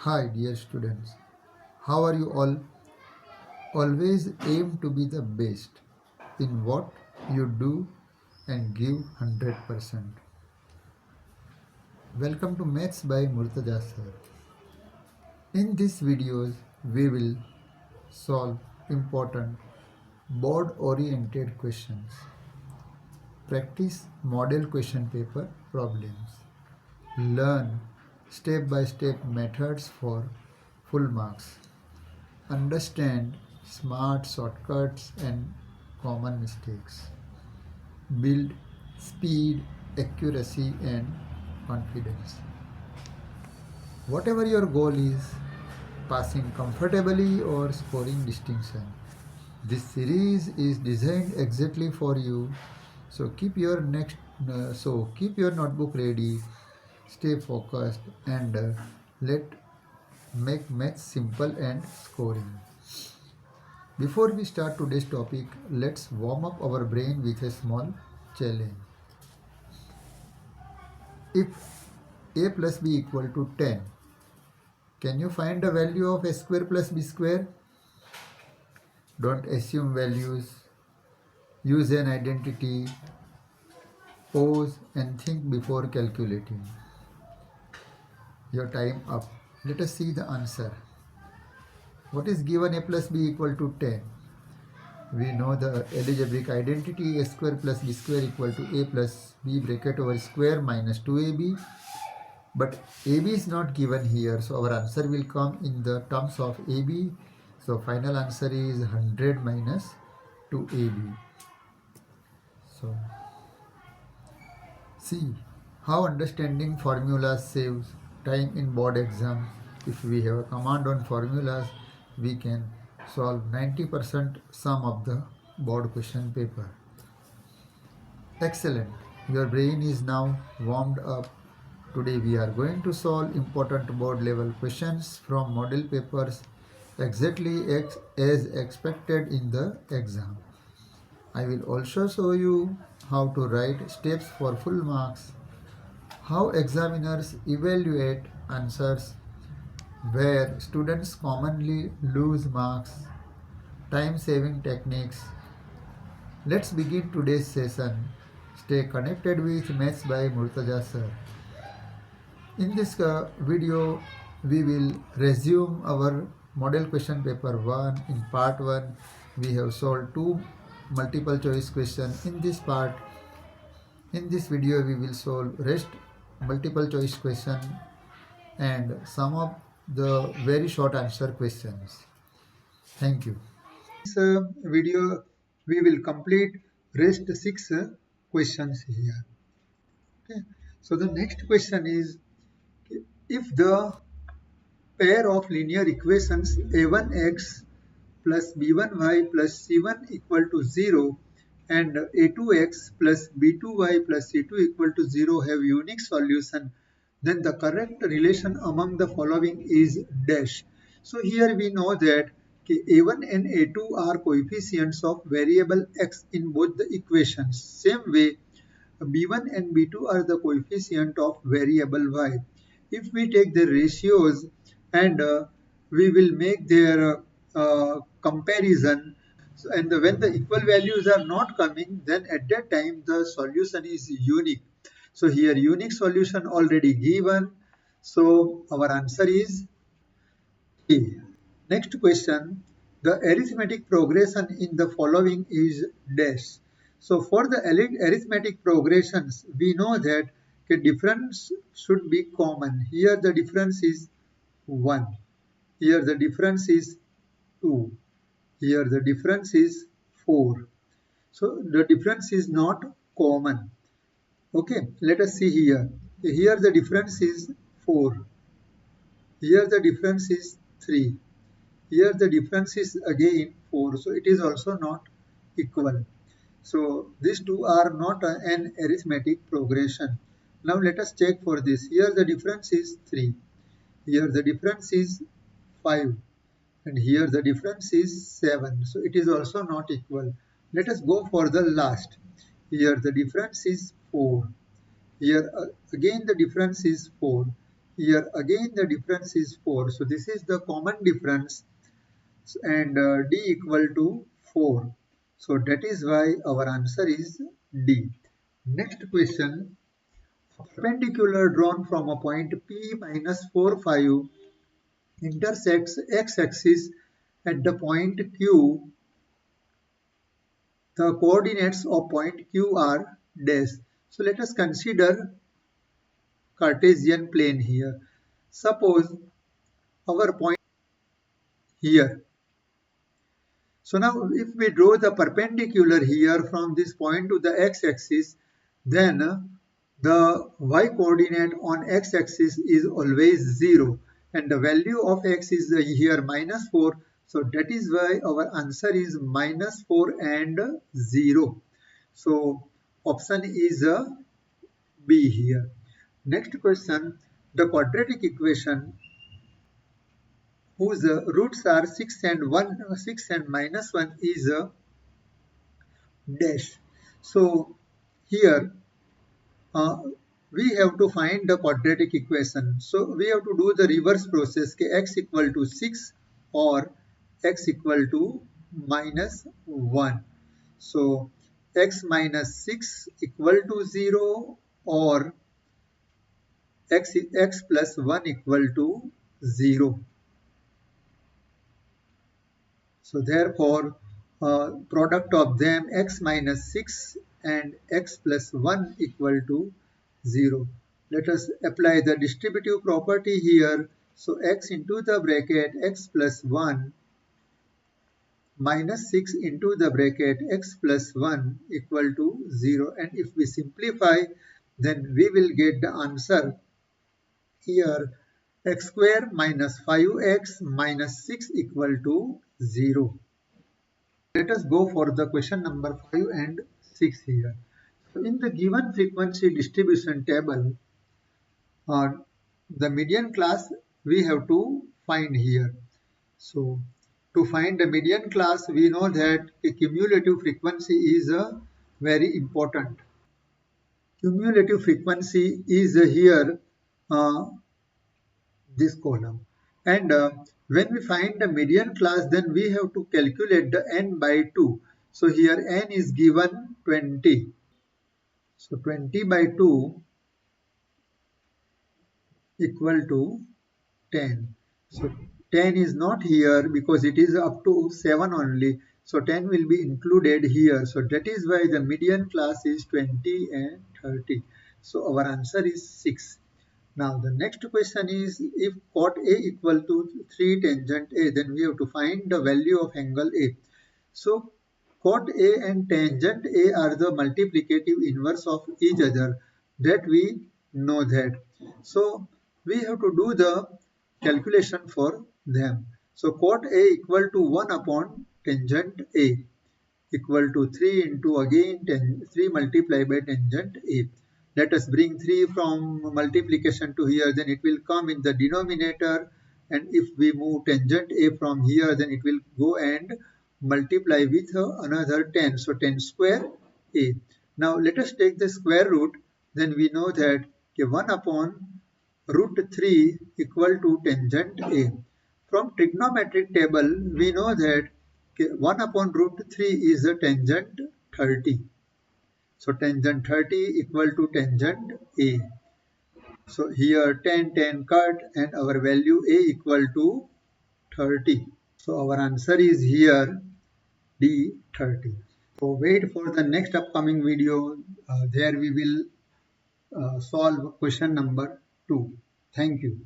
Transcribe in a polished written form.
Hi dear students, how are you all? Always aim to be the best in what you do and give 100%. Welcome to Maths by Murtaza sir. In these videos, we will solve important board oriented questions. Practice model question paper problems. Learn step by step methods for full marks. Understand smart shortcuts and common mistakes. Build speed, accuracy, and confidence. Whatever your goal is, passing comfortably or scoring distinction, this series is designed exactly for you. So keep your notebook ready, stay focused, and let make maths simple and scoring. Before we start today's topic, let's warm up our brain with a small challenge. If a plus b equal to 10, can you find the value of a square plus b square? Don't assume values. Use an identity. Pause and think before calculating. Your time up. Let us see the answer. What is given a plus b equal to 10? We know the algebraic identity a square plus b square equal to a plus b bracket over square minus 2ab. But AB is not given here, so our answer will come in the terms of AB. So final answer is 100 minus 2AB. So see how understanding formulas saves time in board exam. If we have a command on formulas, we can solve 90% sum of the board question paper. Excellent. Your brain is now warmed up. Today we are going to solve important board level questions from model papers exactly as expected in the exam. I will also show you how to write steps for full marks, how examiners evaluate answers, where students commonly lose marks, time saving techniques. Let's begin today's session. Stay connected with Maths by Murtaza sir. In this video, we will resume our model question paper 1. In part 1, we have solved 2 multiple choice questions. In this video, we will solve rest multiple choice question and some of the very short answer questions. Thank you. This video, we will complete rest 6 questions here. Okay. So the next question is, if the pair of linear equations a1x plus b1y plus c1 equal to 0 and a2x plus b2y plus c2 equal to 0 have unique solution, then the correct relation among the following is dash. So here we know that a1 and a2 are coefficients of variable x in both the equations. Same way, b1 and b2 are the coefficient of variable y. If we take the ratios and we will make their comparison, and when the equal values are not coming, then at that time the solution is unique. So here unique solution already given, so our answer is A. Next question, the arithmetic progression in the following is dash. So for the arithmetic progressions, we know that the difference should be common. Here the difference is 1. Here the difference is 2. Here the difference is 4. So the difference is not common. Okay, let us see here. Here the difference is 4. Here the difference is 3. Here the difference is again 4. So it is also not equal. So these two are not an arithmetic progression. Now let us check for this. Here the difference is 3. Here the difference is 5. And here the difference is 7. So it is also not equal. Let us go for the last. Here the difference is 4. Here again the difference is 4. Here again the difference is 4. So this is the common difference, and D equal to 4. So that is why our answer is D. Next question. Perpendicular drawn from a point P minus 4, 5 intersects x-axis at the point Q. The coordinates of point Q are dash. So let us consider Cartesian plane here. Suppose our point here. So now if we draw the perpendicular here from this point to the x-axis, then the y-coordinate on x-axis is always 0 and the value of x is here minus 4. So that is why our answer is minus 4 and 0. So option is B here. Next question, the quadratic equation whose roots are 6 and 1, 6 and minus 1 is dash. So here uh, we have to find the quadratic equation. So we have to do the reverse process, x equal to 6 or x equal to minus 1. So x minus 6 equal to 0 or x plus 1 equal to 0. So therefore, product of them x minus 6 and x plus 1 equal to 0. Let us apply the distributive property here. So x into the bracket x plus 1 minus 6 into the bracket x plus 1 equal to 0. And if we simplify, then we will get the answer here x square minus 5x minus 6 equal to 0. Let us go for the question number 5 and 6 here. So in the given frequency distribution table, the median class we have to find here. So to find the median class, we know that a cumulative frequency is very important. Cumulative frequency is here uh, this column. And when we find the median class, then we have to calculate the n by 2. So here n is given 20. So 20 by 2 equal to 10. So 10 is not here because it is up to 7 only. So 10 will be included here. So that is why the median class is 20 and 30. So our answer is 6. Now the next question is, if cot A equal to 3 tangent A, then we have to find the value of angle A. So cot A and tangent A are the multiplicative inverse of each other, that we know that. So we have to do the calculation for them. So cot A equal to 1 upon tangent A equal to 3 into again 3 multiplied by tangent A. Let us bring 3 from multiplication to here, then it will come in the denominator, and if we move tangent A from here, then it will go and multiply with another 10. So 10 square A. Now let us take the square root, then we know that 1 upon root 3 equal to tangent A. From trigonometric table, we know that 1 upon root 3 is a tangent 30. So tangent 30 equal to tangent A. So here 10, 10 cut and our value A equal to 30. So our answer is here D 30. So wait for the next upcoming video. There we will solve question number 2. Thank you.